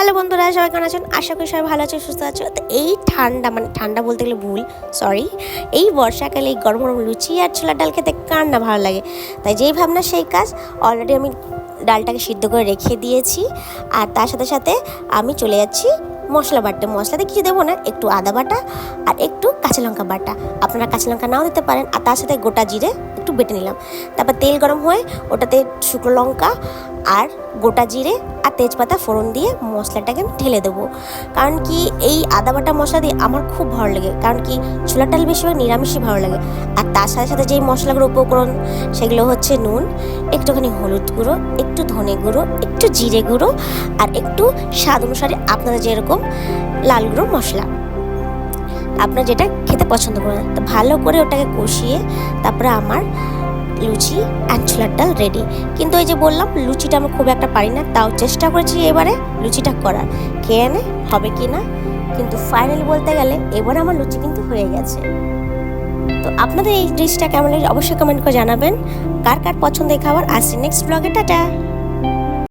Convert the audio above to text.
Hello বন্ধুরা, সবাই কেমন আছেন? আশা করি সবাই ভালো আছে, সুস্থ আছে। তো এই ঠান্ডা বলতে গেলে ভুল, সরি, এই বর্ষাকালে এই গরম গরম লুচি আর ছোলার ডাল খেতে কার না ভালো লাগে। তাই যেই ভাবনা সেই কাজ। অলরেডি আমি ডালটাকে সিদ্ধ করে রেখে দিয়েছি, আর তার সাথে সাথে আমি চলে যাচ্ছি মশলা বাটতে। মশলাতে কিছু দেবো না, একটু আদা বাটা আর একটু কাঁচা লঙ্কা বাটা। আপনারা কাঁচা লঙ্কা নাও দিতে পারেন। আর তার সাথে গোটা জিরে একটু বেটে নিলাম। তারপর তেল গরম হয়ে ওটাতে শুকনো লঙ্কা আর গোটা জিরে আর তেজপাতা ফোড়ন দিয়ে মশলাটাকে আমি ঢেলে দেবো। কারণ কি এই আদা বাটা মশলা দিয়ে আমার খুব ভালো লাগে, কারণ কি ছোলার ডাল বেশিরভাগ নিরামিষই ভালো লাগে। আর তার সাথে সাথে যেই মশলাগুলো উপকরণ সেগুলো হচ্ছে নুন, একটুখানি হলুদ গুঁড়ো, একটু ধনে গুঁড়ো, একটু জিরে গুঁড়ো আর একটু স্বাদ অনুসারে আপনারা যেরকম লাল গুঁড়ো মশলা আপনারা যেটা খেতে পছন্দ করেন। তো ভালো করে ওটাকে কষিয়ে তারপরে আমার লুচি আর ছোলার ডাল রেডি। কিন্তু ওই যে বললাম, লুচিটা আমি খুব একটা পারি না, তাও চেষ্টা করেছি এবারে লুচিটা করার। কে জানে হবে কি না, কিন্তু ফাইনালি বলতে গেলে এবারে আমার লুচি কিন্তু হয়ে গেছে। তো আপনাদের এই ডিশটা কেমন লাগে অবশ্যই কমেন্ট করে জানাবেন। কার কার পছন্দ এই খাবার। আসছি নেক্সট ব্লগে, টাটা।